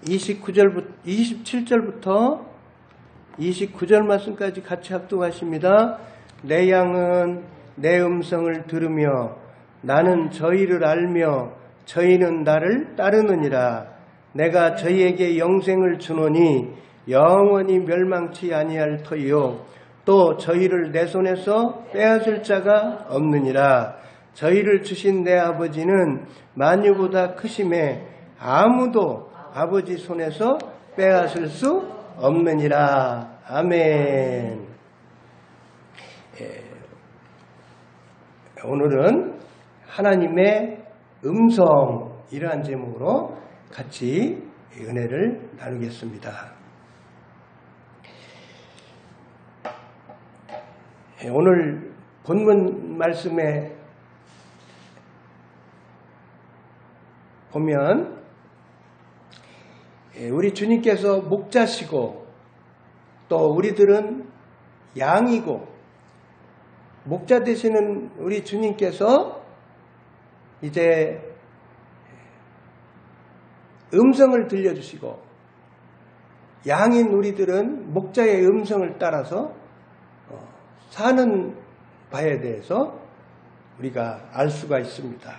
27절부터 29절 말씀까지 같이 합독하십니다. 내 양은 내 음성을 들으며 나는 저희를 알며 저희는 나를 따르느니라. 내가 저희에게 영생을 주노니 영원히 멸망치 아니할 터이요 또 저희를 내 손에서 빼앗을 자가 없느니라. 저희를 주신 내 아버지는 만유보다 크심에 아무도 아버지 손에서 빼앗을 수 없느니라. 아멘. 오늘은 하나님의 음성이라는 제목으로 같이 은혜를 나누겠습니다. 오늘 본문 말씀에 보면 우리 주님께서 목자시고 또 우리들은 양이고 목자 되시는 우리 주님께서 이제 음성을 들려주시고 양인 우리들은 목자의 음성을 따라서 사는 바에 대해서 우리가 알 수가 있습니다.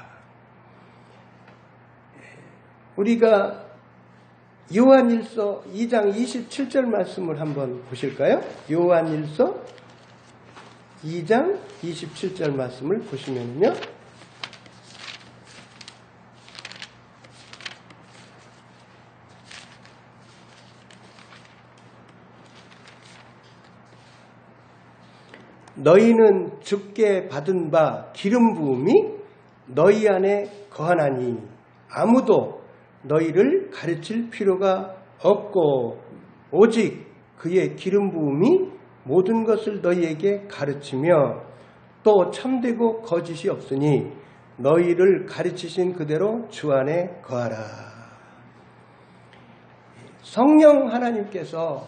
우리가 요한일서 2장 27절 말씀을 한번 보실까요? 요한일서 2장 27절 말씀을 보시면요. 너희는 주께 받은 바 기름 부음이 너희 안에 거하나니 아무도 너희를 가르칠 필요가 없고 오직 그의 기름 부음이 모든 것을 너희에게 가르치며 또 참되고 거짓이 없으니 너희를 가르치신 그대로 주 안에 거하라. 성령 하나님께서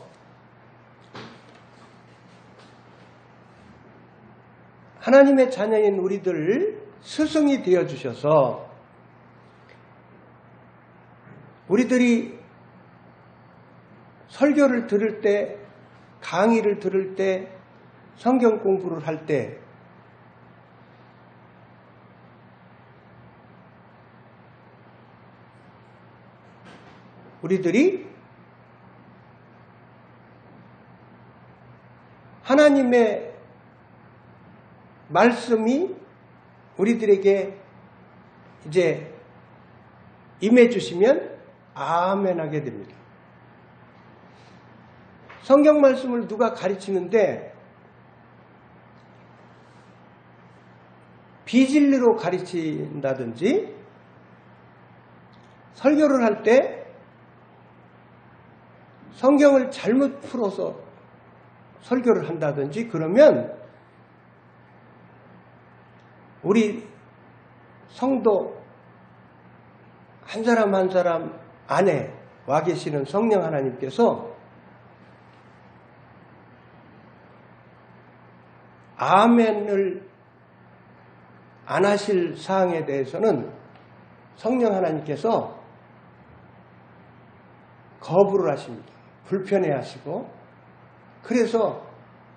하나님의 자녀인 우리들 스승이 되어주셔서 우리들이 설교를 들을 때, 강의를 들을 때, 성경 공부를 할 때 우리들이 하나님의 말씀이 우리들에게 이제 임해 주시면 아멘 하게 됩니다. 성경 말씀을 누가 가르치는데 비진리로 가르친다든지 설교를 할 때 성경을 잘못 풀어서 설교를 한다든지 그러면 우리 성도 한 사람 한 사람 안에 와 계시는 성령 하나님께서 아멘을 안 하실 사항에 대해서는 성령 하나님께서 거부를 하십니다. 불편해 하시고 그래서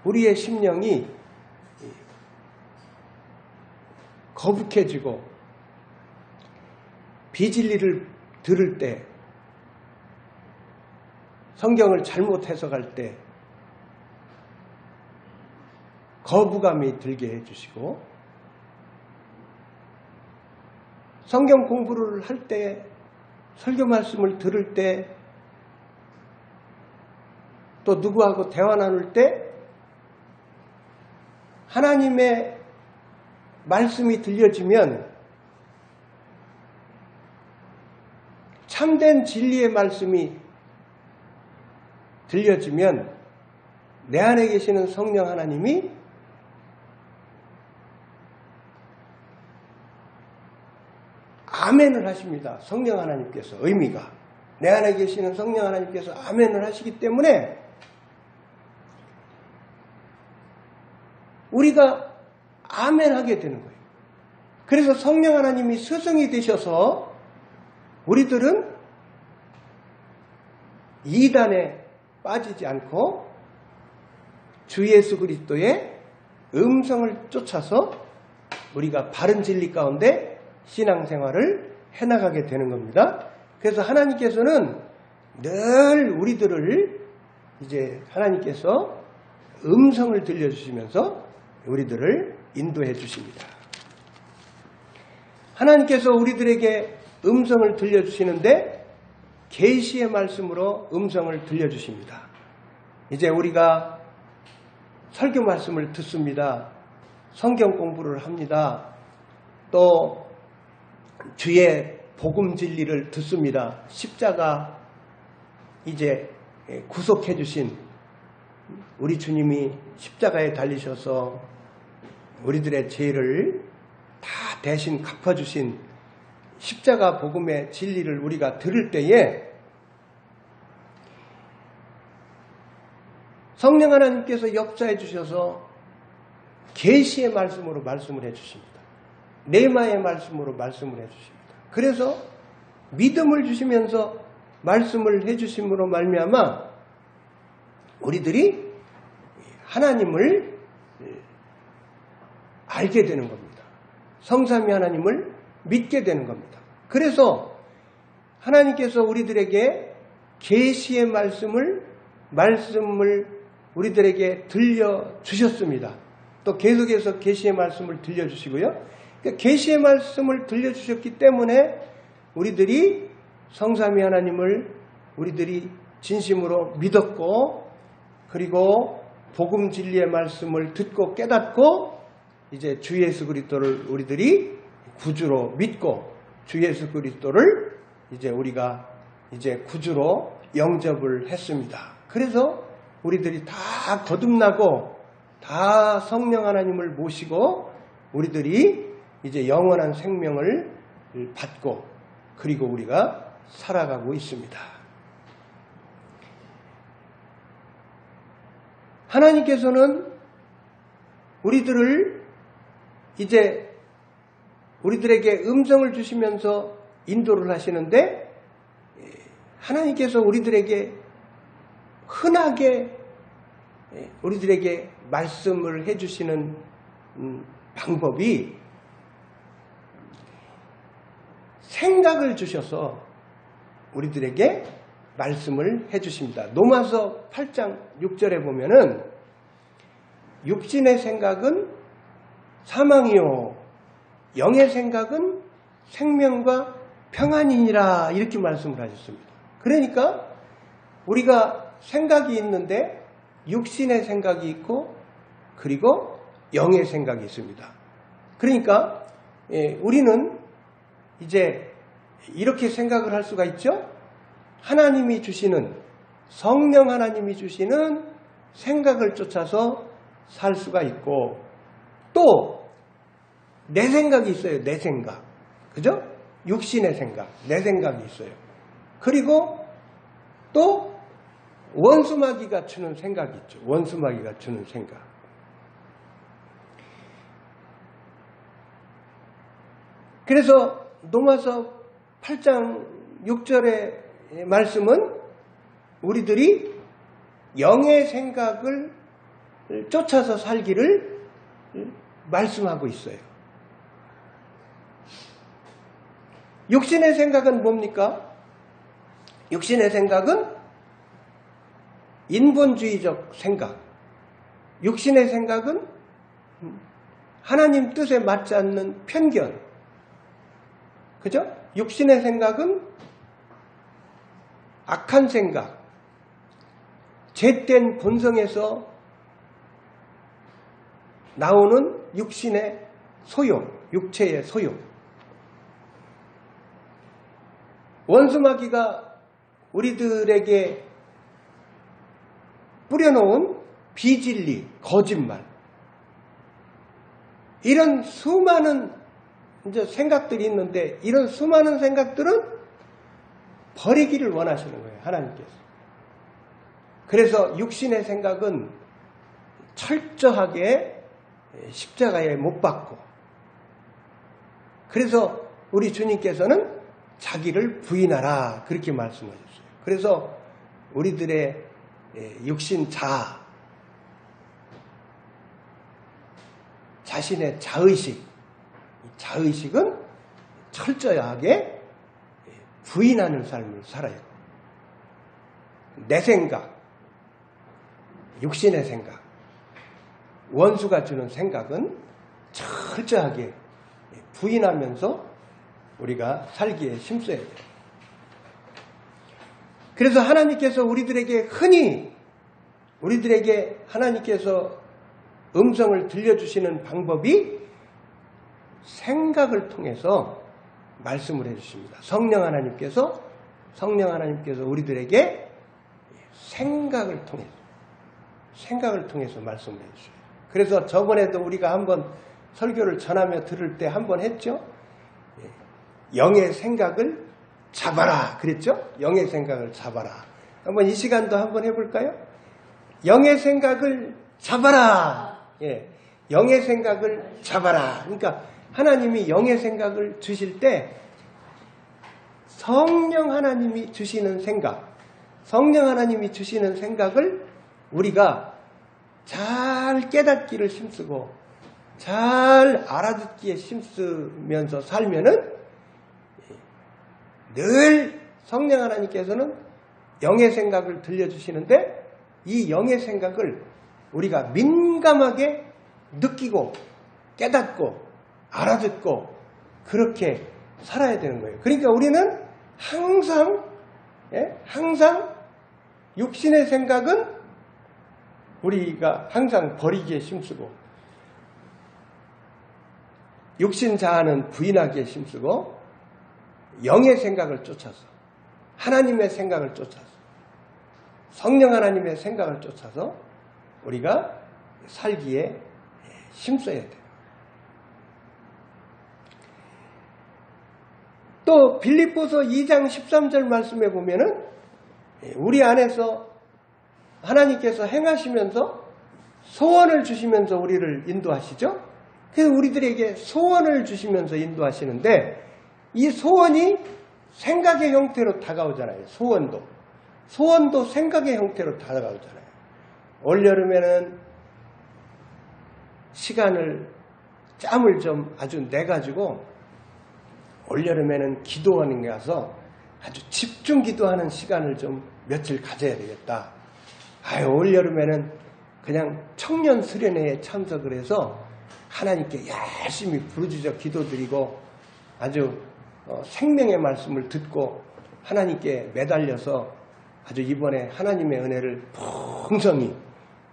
우리의 심령이 거북해지고 비진리를 들을 때 성경을 잘못 해석할 때 거부감이 들게 해주시고 성경 공부를 할 때 설교 말씀을 들을 때 또 누구하고 대화 나눌 때 하나님의 말씀이 들려지면 참된 진리의 말씀이 들려지면 내 안에 계시는 성령 하나님이 아멘을 하십니다. 성령 하나님께서 의미가 내 안에 계시는 성령 하나님께서 아멘을 하시기 때문에 우리가 아멘하게 되는 거예요. 그래서 성령 하나님이 스승이 되셔서 우리들은 이단에 빠지지 않고 주 예수 그리스도의 음성을 쫓아서 우리가 바른 진리 가운데 신앙생활을 해나가게 되는 겁니다. 그래서 하나님께서는 늘 우리들을 이제 하나님께서 음성을 들려주시면서 우리들을 인도해 주십니다. 하나님께서 우리들에게 음성을 들려주시는데 계시의 말씀으로 음성을 들려주십니다. 이제 우리가 설교 말씀을 듣습니다. 성경 공부를 합니다. 또 주의 복음 진리를 듣습니다. 십자가 이제 구속해 주신 우리 주님이 십자가에 달리셔서 우리들의 죄를 다 대신 갚아주신 십자가 복음의 진리를 우리가 들을 때에 성령 하나님께서 역사해 주셔서 계시의 말씀으로 말씀을 해 주십니다. 레마의 말씀으로 말씀을 해 주십니다. 그래서 믿음을 주시면서 말씀을 해 주심으로 말미암아 우리들이 하나님을 알게 되는 겁니다. 성삼위 하나님을 믿게 되는 겁니다. 그래서 하나님께서 우리들에게 계시의 말씀을 우리들에게 들려주셨습니다. 또 계속해서 계시의 말씀을 들려주시고요. 계시의 말씀을 들려주셨기 때문에 우리들이 성삼위 하나님을 우리들이 진심으로 믿었고 그리고 복음 진리의 말씀을 듣고 깨닫고 이제 주 예수 그리스도를 우리들이 구주로 믿고 주 예수 그리스도를 이제 우리가 이제 구주로 영접을 했습니다. 그래서 우리들이 다 거듭나고 다 성령 하나님을 모시고 우리들이 이제 영원한 생명을 받고 그리고 우리가 살아가고 있습니다. 하나님께서는 우리들을 이제 우리들에게 음성을 주시면서 인도를 하시는데 하나님께서 우리들에게 흔하게 우리들에게 말씀을 해주시는 방법이 생각을 주셔서 우리들에게 말씀을 해주십니다. 로마서 8장 6절에 보면은 육신의 생각은 사망이요 영의 생각은 생명과 평안이니라 이렇게 말씀을 하셨습니다. 그러니까 우리가 생각이 있는데 육신의 생각이 있고 그리고 영의 생각이 있습니다. 그러니까 우리는 이제 이렇게 생각을 할 수가 있죠. 하나님이 주시는 성령 하나님이 주시는 생각을 쫓아서 살 수가 있고 또 내 생각이 있어요. 내 생각. 그죠? 육신의 생각, 내 생각이 있어요. 그리고 또 원수마귀가 주는 생각이 있죠. 원수마귀가 주는 생각. 그래서 로마서 8장 6절의 말씀은 우리들이 영의 생각을 쫓아서 살기를 말씀하고 있어요. 육신의 생각은 뭡니까? 육신의 생각은 인본주의적 생각. 육신의 생각은 하나님 뜻에 맞지 않는 편견. 그죠? 육신의 생각은 악한 생각. 죄된 본성에서 나오는 육신의 소욕, 육체의 소욕. 원수마귀가 우리들에게 뿌려놓은 비진리, 거짓말. 이런 수많은 이제 생각들이 있는데 이런 수많은 생각들은 버리기를 원하시는 거예요. 하나님께서. 그래서 육신의 생각은 철저하게 십자가에 못 박고 그래서 우리 주님께서는 자기를 부인하라 그렇게 말씀하셨어요. 그래서 우리들의 육신 자신의 자의식은 철저하게 부인하는 삶을 살아요. 내 생각, 육신의 생각, 원수가 주는 생각은 철저하게 부인하면서 우리가 살기에 힘써야 돼요. 그래서 하나님께서 우리들에게 하나님께서 음성을 들려주시는 방법이 생각을 통해서 말씀을 해주십니다. 성령 하나님께서 우리들에게 생각을 통해서 말씀을 해주셔요. 그래서 저번에도 우리가 한번 설교를 전하며 들을 때 한번 했죠. 영의 생각을 잡아라 그랬죠. 영의 생각을 잡아라. 한번 이 시간도 한번 해볼까요? 영의 생각을 잡아라. 영의 생각을 잡아라. 그러니까 하나님이 영의 생각을 주실 때 성령 하나님이 주시는 생각을 우리가 잘 깨닫기를 힘쓰고 잘 알아듣기에 힘쓰면서 살면은 늘 성령 하나님께서는 영의 생각을 들려주시는데 이 영의 생각을 우리가 민감하게 느끼고 깨닫고 알아듣고 그렇게 살아야 되는 거예요. 그러니까 우리는 항상 육신의 생각은 우리가 항상 버리기에 힘쓰고 육신 자아는 부인하기에 힘쓰고 영의 생각을 쫓아서 하나님의 생각을 쫓아서 성령 하나님의 생각을 쫓아서 우리가 살기에 힘써야 돼요. 또 빌립보서 2장 13절 말씀에 보면은 우리 안에서 하나님께서 행하시면서 소원을 주시면서 우리를 인도하시죠. 그래서 우리들에게 소원을 주시면서 인도하시는데 이 소원이 생각의 형태로 다가오잖아요. 소원도 생각의 형태로 다가오잖아요. 올여름에는 짬을 좀 아주 내가지고 올여름에는 기도원에 가서 아주 집중 기도하는 시간을 좀 며칠 가져야 되겠다. 올여름에는 그냥 청년 수련회에 참석을 해서 하나님께 열심히 부르짖어 기도드리고 아주 생명의 말씀을 듣고 하나님께 매달려서 아주 이번에 하나님의 은혜를 풍성히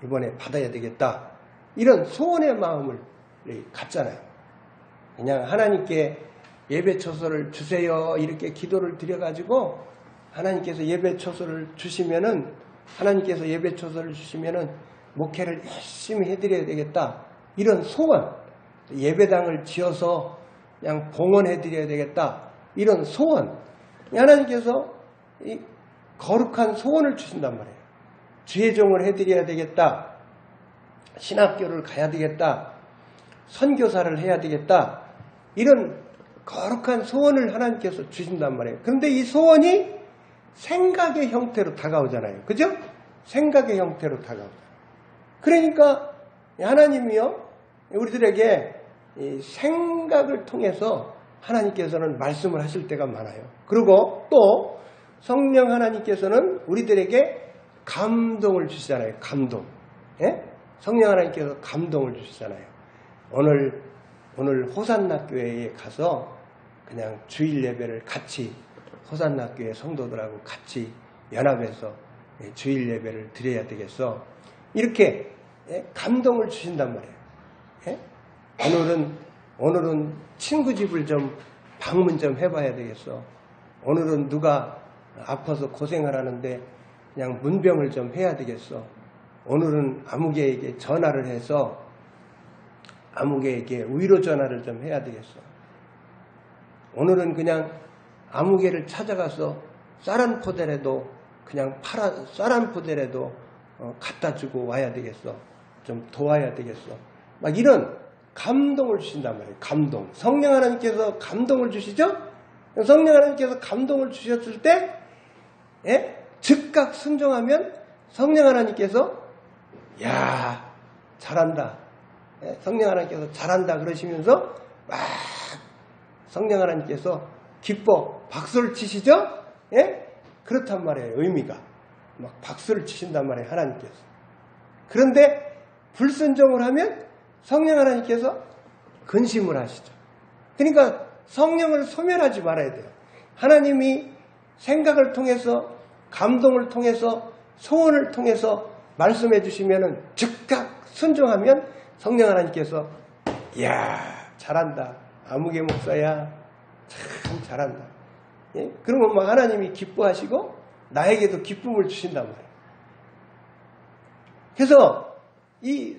이번에 받아야 되겠다. 이런 소원의 마음을 갖잖아요. 그냥 하나님께 예배처소를 주세요 이렇게 기도를 드려가지고 하나님께서 예배처소를 주시면은 목회를 열심히 해드려야 되겠다. 이런 소원, 예배당을 지어서 그냥 봉헌해드려야 되겠다. 이런 소원, 하나님께서 이 거룩한 소원을 주신단 말이에요. 주의종을 해드려야 되겠다. 신학교를 가야 되겠다. 선교사를 해야 되겠다. 이런 거룩한 소원을 하나님께서 주신단 말이에요. 그런데 이 소원이 생각의 형태로 다가오잖아요. 그죠? 생각의 형태로 다가오잖아요. 그러니까 하나님이요 우리들에게 이 생각을 통해서 하나님께서는 말씀을 하실 때가 많아요. 그리고 또 성령 하나님께서는 우리들에게 감동을 주시잖아요. 감동. 성령 하나님께서 감동을 주시잖아요. 오늘 호산나 교회에 가서 그냥 주일 예배를 같이 호산나 교회 성도들하고 같이 연합해서 주일 예배를 드려야 되겠어. 이렇게 감동을 주신단 말이에요. 오늘은 친구 집을 좀 방문 좀 해봐야 되겠어. 오늘은 누가 아파서 고생을 하는데 그냥 문병을 좀 해야 되겠어. 오늘은 아무개에게 전화를 해서 아무개에게 위로 전화를 좀 해야 되겠어. 오늘은 그냥 아무개를 찾아가서 쌀 한 포대라도 갖다 주고 와야 되겠어. 좀 도와야 되겠어. 막 이런 감동을 주신단 말이에요. 감동. 성령 하나님께서 감동을 주시죠? 성령 하나님께서 감동을 주셨을 때 즉각 순종하면 성령 하나님께서 야 잘한다. 성령 하나님께서 잘한다 그러시면서 막 성령 하나님께서 기뻐 박수를 치시죠? 예? 그렇단 말이에요. 의미가. 막 박수를 치신단 말이에요. 하나님께서. 그런데 불순종을 하면 성령 하나님께서 근심을 하시죠. 그러니까 성령을 소멸하지 말아야 돼요. 하나님이 생각을 통해서 감동을 통해서 소원을 통해서 말씀해 주시면 즉각 순종하면 성령 하나님께서 이야 잘한다. 아무개 목사야 참 잘한다. 예? 그러면 막 하나님이 기뻐하시고 나에게도 기쁨을 주신단 말이에요. 그래서 이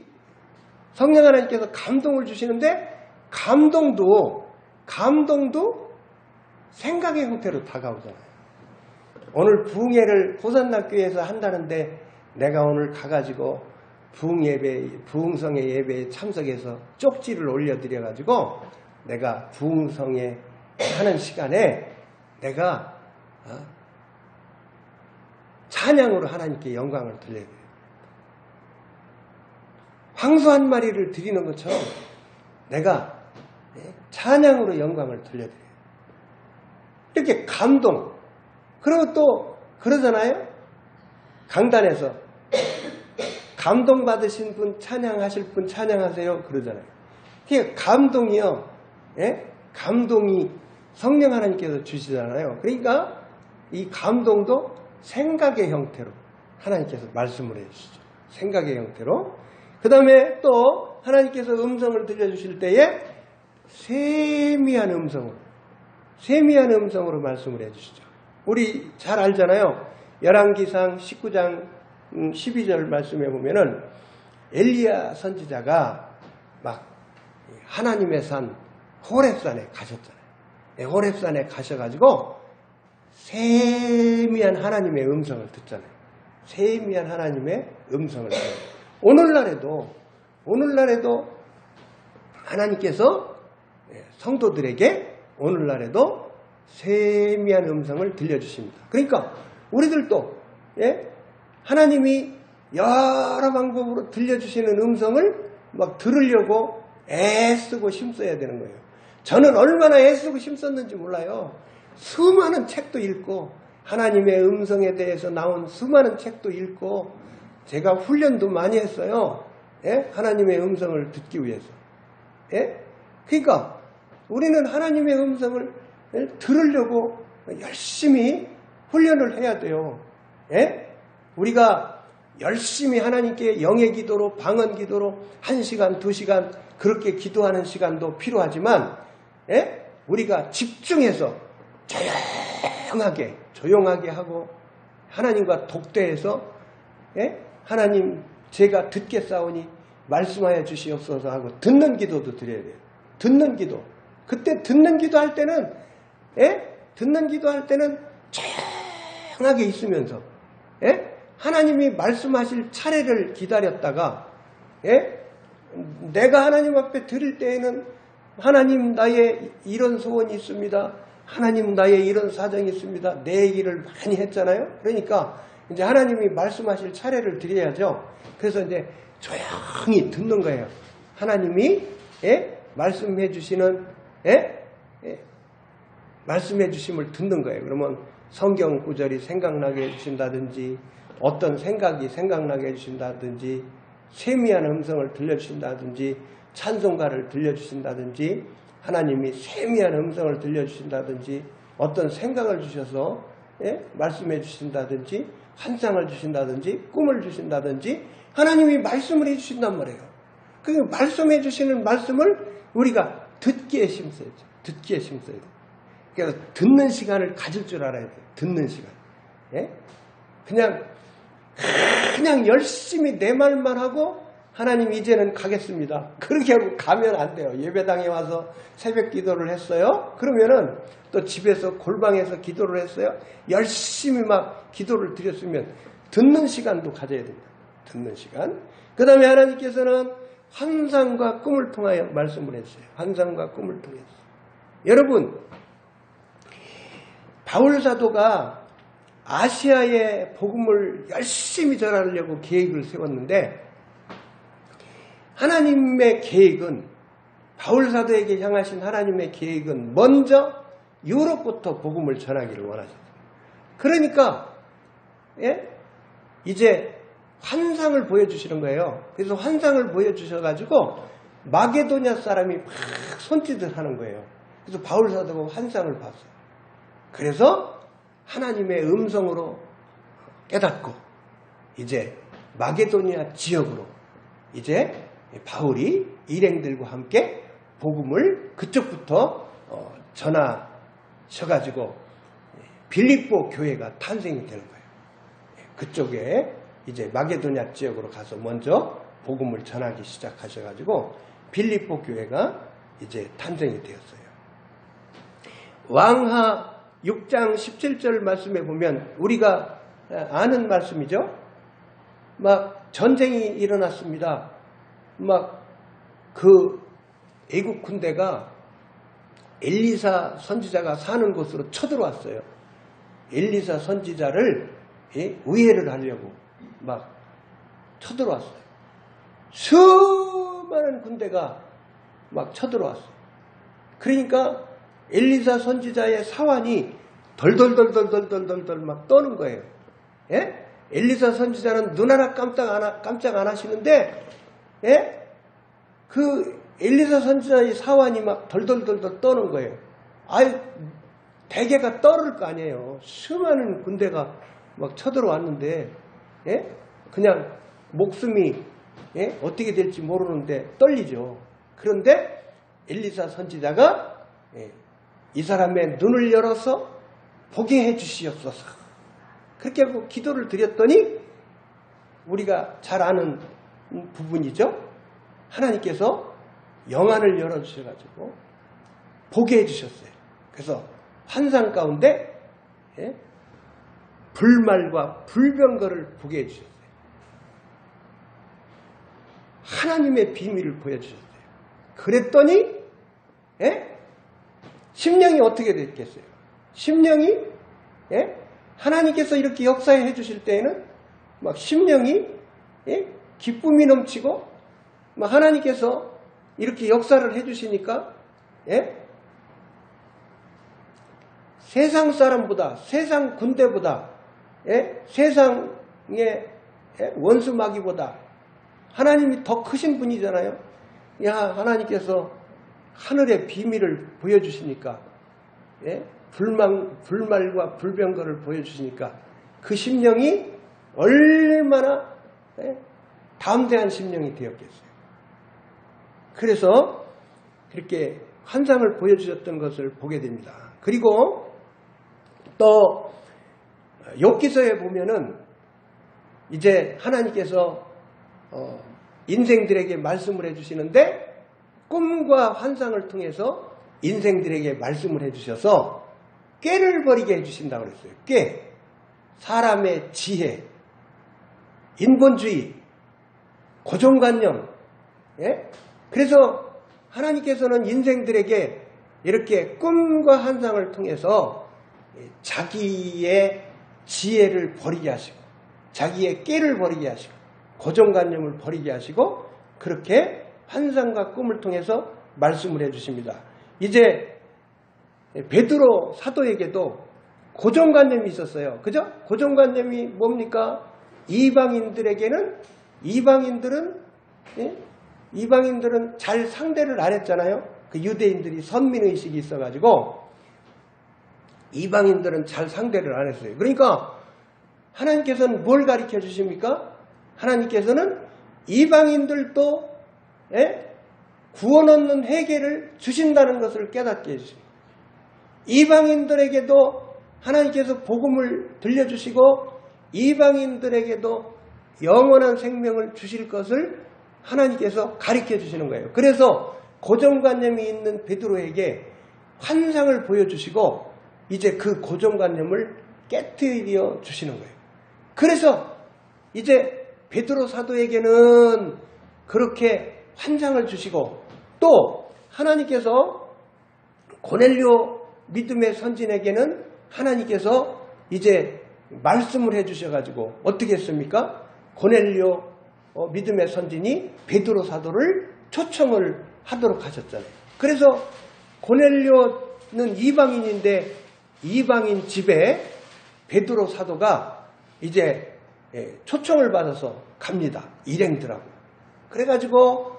성령 하나님께서 감동을 주시는데 감동도 생각의 형태로 다가오잖아요. 오늘 부흥회를 호산나교회에서 한다는데 내가 오늘 가가지고 부흥성의 예배에 참석해서 쪽지를 올려드려가지고 내가 부흥성에 하는 시간에 내가 찬양으로 하나님께 영광을 드려야 돼요. 황소 한 마리를 드리는 것처럼 내가 찬양으로 영광을 돌려드려요. 이렇게 감동. 그리고 또 그러잖아요. 강단에서 감동받으신 분 찬양하실 분 찬양하세요. 그러잖아요. 그게 감동이요. 예? 감동이 성령 하나님께서 주시잖아요. 그러니까 이 감동도 생각의 형태로 하나님께서 말씀을 해주시죠. 생각의 형태로. 그 다음에 또 하나님께서 음성을 들려주실 때에 세미한 음성으로 말씀을 해주시죠. 우리 잘 알잖아요. 열왕기상 19장 12절 말씀에 보면은 엘리야 선지자가 막 하나님의 산 호렙산에 가셨잖아요. 호렙산에 가셔가지고 세미한 하나님의 음성을 듣잖아요. 세미한 하나님의 음성을 듣잖아요. 오늘날에도 하나님께서 성도들에게 오늘날에도 세미한 음성을 들려주십니다. 그러니까 우리들도 하나님이 여러 방법으로 들려주시는 음성을 막 들으려고 애쓰고 힘써야 되는 거예요. 저는 얼마나 애쓰고 힘썼는지 몰라요. 수많은 책도 읽고 하나님의 음성에 대해서 나온 수많은 책도 읽고 제가 훈련도 많이 했어요. 하나님의 음성을 듣기 위해서. 그러니까 우리는 하나님의 음성을 들으려고 열심히 훈련을 해야 돼요. 우리가 열심히 하나님께 영의 기도로 방언 기도로 1시간 2시간 그렇게 기도하는 시간도 필요하지만 우리가 집중해서 조용하게 하고 하나님과 독대해서 하나님 제가 듣겠사오니 말씀하여 주시옵소서 하고 듣는 기도도 드려야 돼요. 듣는 기도. 그때 듣는 기도할 때는 조용하게 있으면서 하나님이 말씀하실 차례를 기다렸다가 내가 하나님 앞에 드릴 때에는 하나님 나의 이런 소원이 있습니다. 하나님 나의 이런 사정이 있습니다. 내 얘기를 많이 했잖아요. 그러니까 이제 하나님이 말씀하실 차례를 드려야죠. 그래서 이제 조용히 듣는 거예요. 하나님이 말씀해 주시는 말씀해 주심을 듣는 거예요. 그러면 성경 구절이 생각나게 해주신다든지 어떤 생각이 생각나게 해주신다든지 세미한 음성을 들려주신다든지 찬송가를 들려주신다든지 하나님이 세미한 음성을 들려주신다든지 어떤 생각을 주셔서 말씀해 주신다든지 환상을 주신다든지 꿈을 주신다든지 하나님이 말씀을 해주신단 말이에요. 그 말씀해 주시는 말씀을 우리가 듣기에 힘써야죠. 듣기에 힘써야 돼요. 그래서 듣는 시간을 가질 줄 알아야 돼요. 듣는 시간. 그냥 열심히 내 말만 하고 하나님 이제는 가겠습니다. 그렇게 하고 가면 안 돼요. 예배당에 와서 새벽 기도를 했어요. 그러면은 또 집에서 골방에서 기도를 했어요. 열심히 막 기도를 드렸으면 듣는 시간도 가져야 됩니다. 듣는 시간. 그 다음에 하나님께서는 환상과 꿈을 통하여 말씀을 했어요. 환상과 꿈을 통해서. 여러분 바울 사도가 아시아에 복음을 열심히 전하려고 계획을 세웠는데 하나님의 계획은 바울 사도에게 향하신 하나님의 계획은 먼저 유럽부터 복음을 전하기를 원하셨어요. 그러니까 이제 환상을 보여주시는 거예요. 그래서 환상을 보여주셔가지고 마게도냐 사람이 막 손짓을 하는 거예요. 그래서 바울 사도가 환상을 봤어요. 그래서 하나님의 음성으로 깨닫고 이제 마게도냐 지역으로 이제 바울이 일행들과 함께 복음을 그쪽부터 전하셔가지고 빌립보 교회가 탄생이 되는 거예요. 그쪽에 이제 마게도냐 지역으로 가서 먼저 복음을 전하기 시작하셔가지고 빌립보 교회가 이제 탄생이 되었어요. 왕하 6장 17절 말씀에 보면 우리가 아는 말씀이죠. 막 전쟁이 일어났습니다. 막 그 애국 군대가 엘리사 선지자가 사는 곳으로 쳐들어왔어요. 엘리사 선지자를 우회를 하려고 막 쳐들어왔어요. 수많은 군대가 막 쳐들어왔어요. 그러니까 엘리사 선지자의 사환이 덜덜덜덜덜덜덜 막 떠는 거예요. 예? 엘리사 선지자는 눈 하나 깜짝 안 하시는데, 예? 그 엘리사 선지자의 사환이 막 덜덜덜덜 떠는 거예요. 아유, 대개가 떨을 거 아니에요. 수많은 군대가 막 쳐들어왔는데, 예? 그냥 목숨이 어떻게 될지 모르는데 떨리죠. 그런데 엘리사 선지자가 이 사람의 눈을 열어서 보게 해주시옵소서. 그렇게 하고 기도를 드렸더니 우리가 잘 아는 부분이죠. 하나님께서 영안을 열어주셔가지고 보게 해주셨어요. 그래서 환상 가운데 불말과 불병거를 보게 해주셨어요. 하나님의 비밀을 보여주셨어요. 그랬더니 심령이 어떻게 됐겠어요? 심령이 하나님께서 이렇게 역사해 주실 때에는 막 심령이 기쁨이 넘치고 막 하나님께서 이렇게 역사를 해 주시니까 세상 사람보다 세상 군대보다 세상의 원수 마귀보다 하나님이 더 크신 분이잖아요. 야, 하나님께서 하늘의 비밀을 보여주시니까 불말과 불병거를 보여주시니까 그 심령이 얼마나 담대한 심령이 되었겠어요. 그래서 그렇게 환상을 보여주셨던 것을 보게 됩니다. 그리고 또 욥기서에 보면은 이제 하나님께서 인생들에게 말씀을 해주시는데 꿈과 환상을 통해서 인생들에게 말씀을 해주셔서 꾀를 버리게 해주신다고 그랬어요. 꾀, 사람의 지혜, 인본주의, 고정관념. 그래서 하나님께서는 인생들에게 이렇게 꿈과 환상을 통해서 자기의 지혜를 버리게 하시고 자기의 꾀를 버리게 하시고 고정관념을 버리게 하시고 그렇게 환상과 꿈을 통해서 말씀을 해주십니다. 이제 베드로 사도에게도 고정관념이 있었어요. 그죠? 고정관념이 뭡니까? 이방인들은 잘 상대를 안 했잖아요. 그 유대인들이 선민의식이 있어가지고 이방인들은 잘 상대를 안 했어요. 그러니까 하나님께서는 뭘 가르쳐 주십니까? 하나님께서는 이방인들도 구원 얻는 회개를 주신다는 것을 깨닫게 해주십니다. 이방인들에게도 하나님께서 복음을 들려주시고 이방인들에게도 영원한 생명을 주실 것을 하나님께서 가르쳐 주시는 거예요. 그래서 고정관념이 있는 베드로에게 환상을 보여주시고 이제 그 고정관념을 깨트려 주시는 거예요. 그래서 이제 베드로 사도에게는 그렇게 환상을 주시고 또 하나님께서 고넬료 믿음의 선진에게는 하나님께서 이제 말씀을 해주셔가지고 어떻게 했습니까? 고넬료 믿음의 선진이 베드로 사도를 초청을 하도록 하셨잖아요. 그래서 고넬료는 이방인인데 이방인 집에 베드로 사도가 이제 초청을 받아서 갑니다. 일행들하고. 그래가지고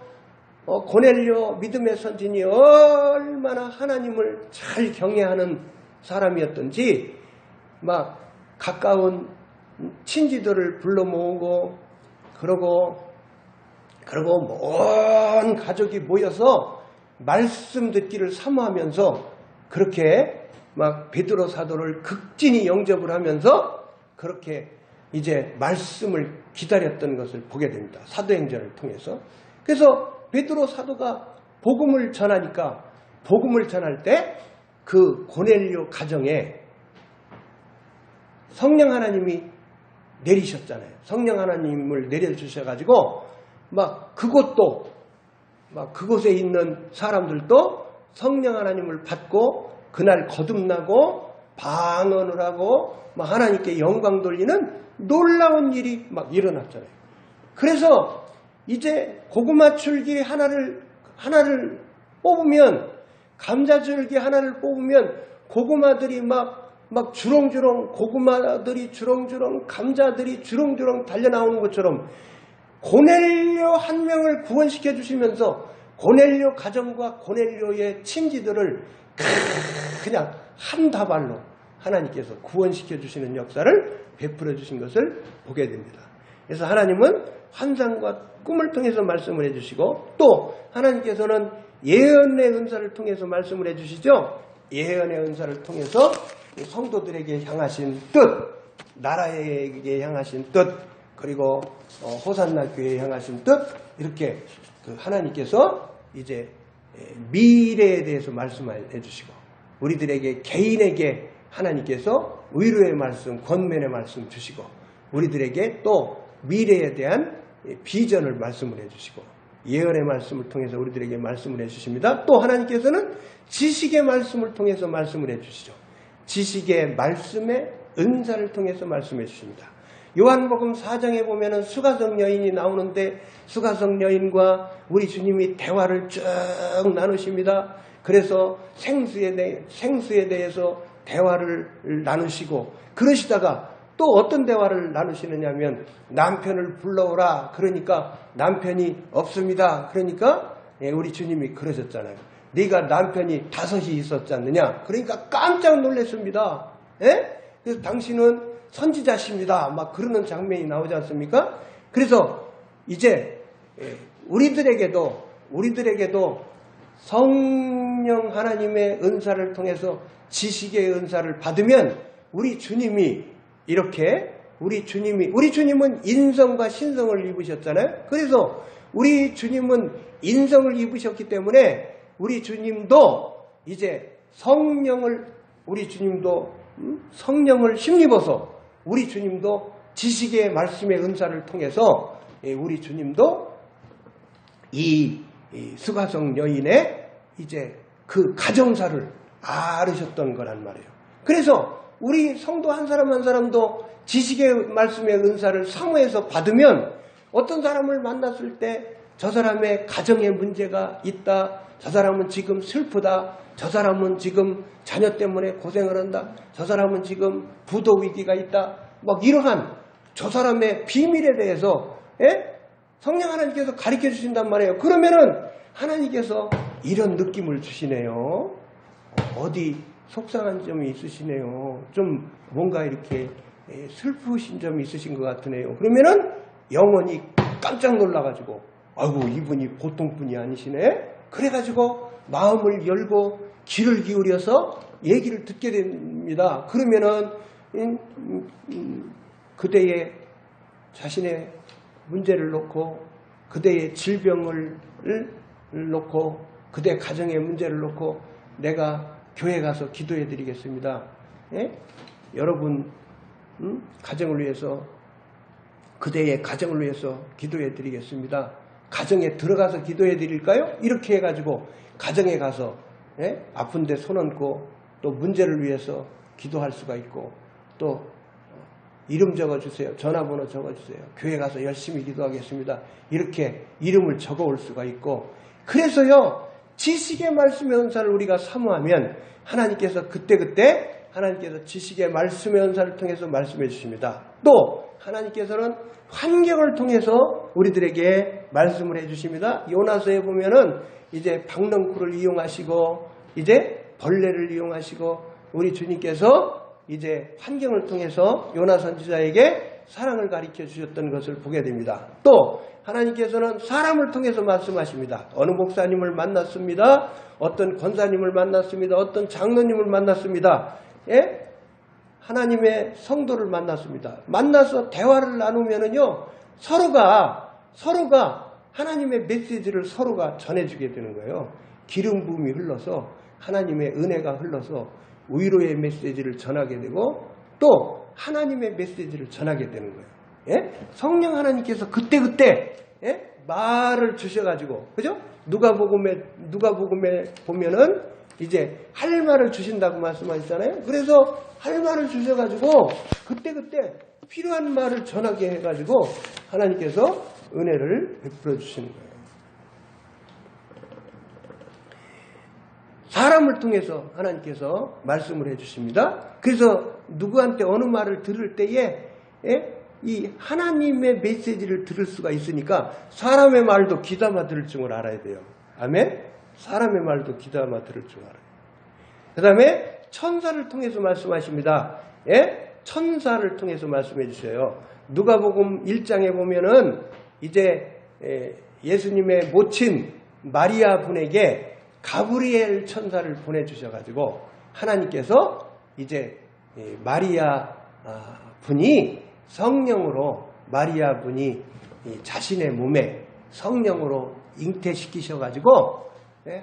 고넬료 믿음의 선진이 얼마나 하나님을 잘 경외하는 사람이었던지 막 가까운 친지들을 불러 모으고 그러고 온 가족이 모여서 말씀 듣기를 사모하면서 그렇게 막 베드로 사도를 극진히 영접을 하면서 그렇게 이제 말씀을 기다렸던 것을 보게 됩니다. 사도행전을 통해서. 그래서 베드로 사도가 복음을 전하니까 복음을 전할 때 그 고넬료 가정에 성령 하나님이 내리셨잖아요. 성령 하나님을 내려주셔가지고 막 그곳에 있는 사람들도 성령 하나님을 받고 그날 거듭나고 방언을 하고 막 하나님께 영광 돌리는 놀라운 일이 막 일어났잖아요. 그래서 이제 고구마 줄기 하나를 뽑으면 감자줄기 하나를 뽑으면 고구마들이 막 주렁주렁 고구마들이 주렁주렁 감자들이 주렁주렁 달려나오는 것처럼 고넬료 한 명을 구원시켜 주시면서 고넬료 가정과 고넬료의 친지들을 그냥 한 다발로 하나님께서 구원시켜 주시는 역사를 베풀어 주신 것을 보게 됩니다. 그래서 하나님은 환상과 꿈을 통해서 말씀을 해주시고 또 하나님께서는 예언의 은사를 통해서 말씀을 해주시죠. 예언의 은사를 통해서 성도들에게 향하신 뜻, 나라에게 향하신 뜻, 그리고 호산나 교회에 향하신 뜻, 이렇게 하나님께서 이제 미래에 대해서 말씀해 주시고 우리들에게 개인에게 하나님께서 위로의 말씀, 권면의 말씀 주시고 우리들에게 또 미래에 대한 비전을 말씀을 해주시고 예언의 말씀을 통해서 우리들에게 말씀을 해주십니다. 또 하나님께서는 지식의 말씀을 통해서 말씀을 해주시죠. 지식의 말씀의 은사를 통해서 말씀해 주십니다. 요한복음 4장에 보면은 수가성 여인이 나오는데 수가성 여인과 우리 주님이 대화를 쭉 나누십니다. 그래서 생수에 대해서 대화를 나누시고 그러시다가 또 어떤 대화를 나누시느냐면 남편을 불러오라. 그러니까 남편이 없습니다. 그러니까 우리 주님이 그러셨잖아요. 네가 남편이 5이 있었지 않느냐. 그러니까 깜짝 놀랐습니다. 그래서 당신은 선지자십니다. 막 그러는 장면이 나오지 않습니까? 그래서 이제 우리들에게도 성령 하나님의 은사를 통해서 지식의 은사를 받으면 우리 주님이 이렇게 우리 주님은 인성과 신성을 입으셨잖아요. 그래서 우리 주님은 인성을 입으셨기 때문에 우리 주님도 이제 성령을 힘입어서 우리 주님도 지식의 말씀의 은사를 통해서 우리 주님도 이 수가성 여인의 이제 그 가정사를 앓으셨던 거란 말이에요. 그래서 우리 성도 한 사람 한 사람도 지식의 말씀의 은사를 사모해서 받으면 어떤 사람을 만났을 때 저 사람의 가정에 문제가 있다. 저 사람은 지금 슬프다. 저 사람은 지금 자녀 때문에 고생을 한다. 저 사람은 지금 부도 위기가 있다. 막 이러한 저 사람의 비밀에 대해서 성령 하나님께서 가르쳐 주신단 말이에요. 그러면은 하나님께서 이런 느낌을 주시네요. 어디 속상한 점이 있으시네요. 좀 뭔가 이렇게 슬프신 점이 있으신 것 같으네요. 그러면은 영혼이 깜짝 놀라가지고 아이고 이분이 보통 분이 아니시네. 그래가지고 마음을 열고 귀를 기울여서 얘기를 듣게 됩니다. 그러면은 그대의 자신의 문제를 놓고 그대의 질병을 놓고 그대 가정의 문제를 놓고 내가 교회 가서 기도해 드리겠습니다. 여러분 가정을 위해서 그대의 가정을 위해서 기도해 드리겠습니다. 가정에 들어가서 기도해 드릴까요? 이렇게 해가지고 가정에 가서 아픈데 손 얹고 또 문제를 위해서 기도할 수가 있고 또 이름 적어주세요. 전화번호 적어주세요. 교회 가서 열심히 기도하겠습니다. 이렇게 이름을 적어올 수가 있고, 그래서요 지식의 말씀의 은사를 우리가 사모하면 하나님께서 그때그때 하나님께서 지식의 말씀의 은사를 통해서 말씀해 주십니다. 또 하나님께서는 환경을 통해서 우리들에게 말씀을 해 주십니다. 요나서에 보면은 이제 박넝쿨을 이용하시고 이제 벌레를 이용하시고 우리 주님께서 이제 환경을 통해서 요나 선지자에게 사랑을 가르쳐 주셨던 것을 보게 됩니다. 또 하나님께서는 사람을 통해서 말씀하십니다. 어느 목사님을 만났습니다. 어떤 권사님을 만났습니다. 어떤 장로님을 만났습니다. 예? 하나님의 성도를 만났습니다. 만나서 대화를 나누면은요 서로가 하나님의 메시지를 서로가 전해주게 되는 거예요. 기름 부음이 흘러서 하나님의 은혜가 흘러서 위로의 메시지를 전하게 되고 또 하나님의 메시지를 전하게 되는 거예요. 예? 성령 하나님께서 그때그때 예? 말을 주셔가지고, 그죠? 누가복음에 보면은 이제 할 말을 주신다고 말씀하셨잖아요. 그래서 할 말을 주셔가지고 그때그때 필요한 말을 전하게 해가지고 하나님께서 은혜를 베풀어 주시는 거예요. 사람을 통해서 하나님께서 말씀을 해주십니다. 그래서 누구한테 어느 말을 들을 때에 이 하나님의 메시지를 들을 수가 있으니까 사람의 말도 귀담아 들을 줄 알아야 돼요. 아멘? 사람의 말도 귀담아 들을 줄 알아요. 그 다음에 천사를 통해서 말씀하십니다. 예? 천사를 통해서 말씀해 주셔요. 누가복음 1장에 보면은 이제 예수님의 모친 마리아 분에게 가브리엘 천사를 보내주셔가지고 하나님께서 이제 마리아 분이 성령으로 마리아 분이 자신의 몸에 성령으로 잉태시키셔가지고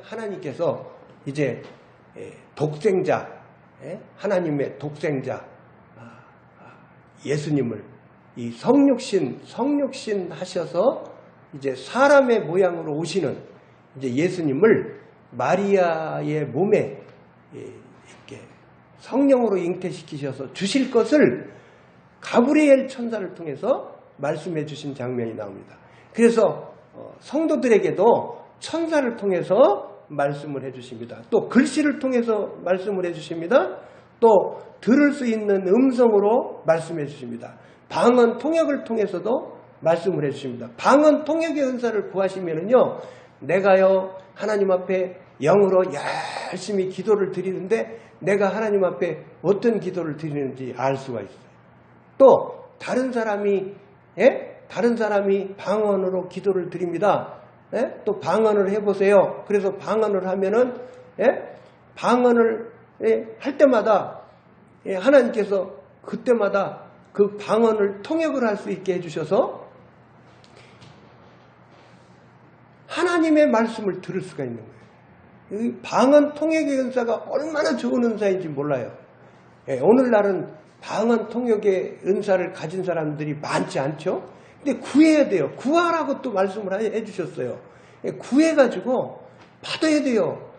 하나님께서 이제 독생자 하나님의 독생자 예수님을 이 성육신 하셔서 이제 사람의 모양으로 오시는 이제 예수님을 마리아의 몸에 이렇게 성령으로 잉태시키셔서 주실 것을 가브리엘 천사를 통해서 말씀해 주신 장면이 나옵니다. 그래서 성도들에게도 천사를 통해서 말씀을 해 주십니다. 또 글씨를 통해서 말씀을 해 주십니다. 또 들을 수 있는 음성으로 말씀해 주십니다. 방언 통역을 통해서도 말씀을 해 주십니다. 방언 통역의 은사를 구하시면은요, 내가요 하나님 앞에 영으로 열심히 기도를 드리는데 내가 하나님 앞에 어떤 기도를 드리는지 알 수가 있어요. 또 다른 사람이 방언으로 기도를 드립니다. 또 방언을 해보세요. 그래서 방언을 하면은 방언을 할 때마다 하나님께서 그때마다 그 방언을 통역을 할 수 있게 해주셔서 하나님의 말씀을 들을 수가 있는 거예요. 이 방언 통역의 은사가 얼마나 좋은 은사인지 몰라요. 오늘날은 방언 통역의 은사를 가진 사람들이 많지 않죠. 근데 구해야 돼요. 구하라고 또 말씀을 해주셨어요. 구해가지고 받아야 돼요.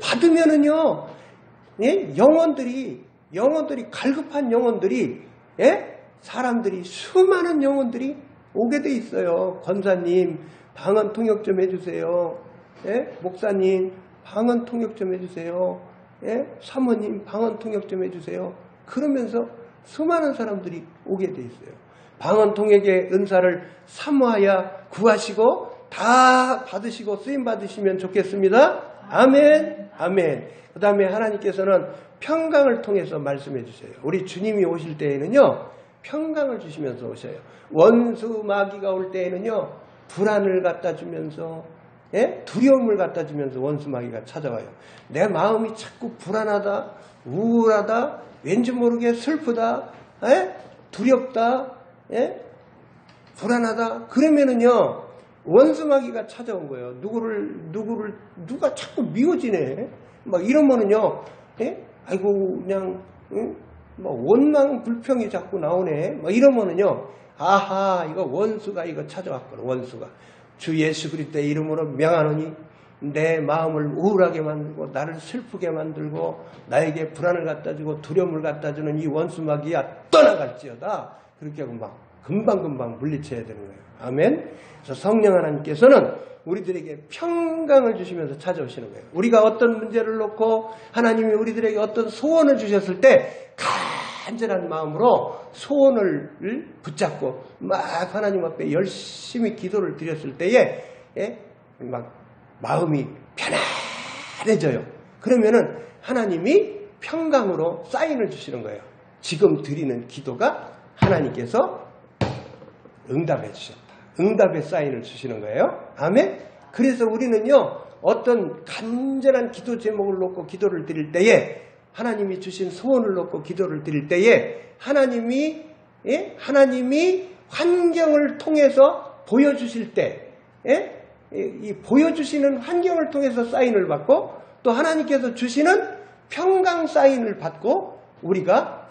받으면은요, 영혼들이 갈급한 영혼들이, 사람들이 수많은 영혼들이 오게 돼 있어요. 권사님 방언 통역 좀 해주세요. 목사님 방언 통역 좀 해주세요. 사모님 방언 통역 좀 해주세요. 그러면서 수많은 사람들이 오게 돼 있어요. 방언 통역의 은사를 사모하여 구하시고 다 받으시고 쓰임 받으시면 좋겠습니다. 아멘. 아멘. 그 다음에 하나님께서는 평강을 통해서 말씀해 주세요. 우리 주님이 오실 때에는요, 평강을 주시면서 오셔요. 원수 마귀가 올 때에는요, 불안을 갖다 주면서, 두려움을 갖다 주면서 원수 마귀가 찾아와요. 내 마음이 자꾸 불안하다, 우울하다, 왠지 모르게 슬프다, 두렵다, 불안하다. 그러면은요, 원수 마귀가 찾아온 거예요. 누가 자꾸 미워지네. 막 이러면은요, 아이고, 그냥, 뭐 원망 불평이 자꾸 나오네. 막 이러면은요, 아하, 이거 원수가 이거 찾아왔구나. 원수가 주 예수 그리스도의 이름으로 명하노니 내 마음을 우울하게 만들고 나를 슬프게 만들고 나에게 불안을 갖다 주고 두려움을 갖다 주는 이 원수마귀야 떠나갈지어다. 그렇게 하고 막 금방금방 물리쳐야 되는 거예요. 아멘. 그래서 성령 하나님께서는 우리들에게 평강을 주시면서 찾아오시는 거예요. 우리가 어떤 문제를 놓고 하나님이 우리들에게 어떤 소원을 주셨을 때 간절한 마음으로 소원을 붙잡고 막 하나님 앞에 열심히 기도를 드렸을 때에 막 마음이 편안해져요. 그러면은 하나님이 평강으로 사인을 주시는 거예요. 지금 드리는 기도가 하나님께서 응답해 주셨다. 응답의 사인을 주시는 거예요. 아멘. 그래서 우리는요, 어떤 간절한 기도 제목을 놓고 기도를 드릴 때에, 하나님이 주신 소원을 놓고 기도를 드릴 때에 하나님이 환경을 통해서 보여주실 때, 이 보여주시는 환경을 통해서 사인을 받고 또 하나님께서 주시는 평강 사인을 받고 우리가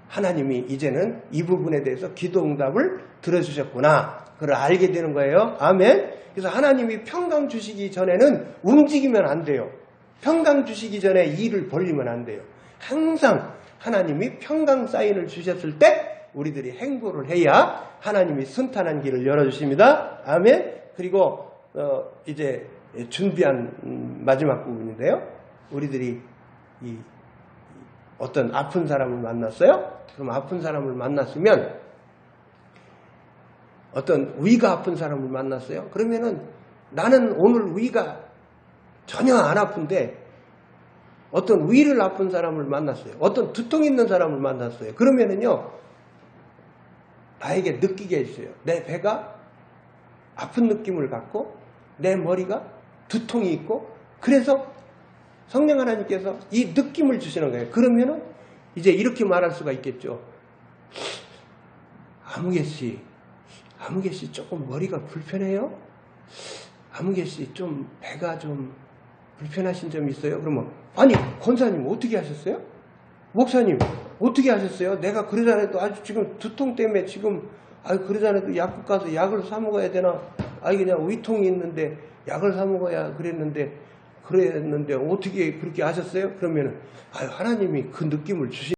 하나님이 이제는 이 부분에 대해서 기도 응답을 들어주셨구나, 그걸 알게 되는 거예요. 아멘. 그래서 하나님이 평강 주시기 전에는 움직이면 안 돼요. 평강 주시기 전에 일을 벌리면 안 돼요. 항상 하나님이 평강 사인을 주셨을 때 우리들이 행보를 해야 하나님이 순탄한 길을 열어주십니다. 아멘. 그리고 이제 준비한 마지막 부분인데요. 우리들이 어떤 아픈 사람을 만났어요. 그럼 아픈 사람을 만났으면, 어떤 위가 아픈 사람을 만났어요. 그러면은 나는 오늘 위가 전혀 안 아픈데 어떤 위를 아픈 사람을 만났어요. 어떤 두통 있는 사람을 만났어요. 그러면은요, 나에게 느끼게 해주세요. 내 배가 아픈 느낌을 갖고 내 머리가 두통이 있고, 그래서 성령 하나님께서 이 느낌을 주시는 거예요. 그러면은 이제 이렇게 말할 수가 있겠죠. 아무개씨 조금 머리가 불편해요? 아무개씨 좀 배가 좀 불편하신 점이 있어요? 그러면, 아니 권사님 어떻게 하셨어요? 목사님 어떻게 하셨어요? 내가 그러자네도 아주 지금 두통 때문에 지금 그러자네도 약국 가서 약을 사 먹어야 되나? 그냥 위통이 있는데 약을 사 먹어야 그랬는데 어떻게 그렇게 하셨어요? 그러면은 하나님이 그 느낌을 주시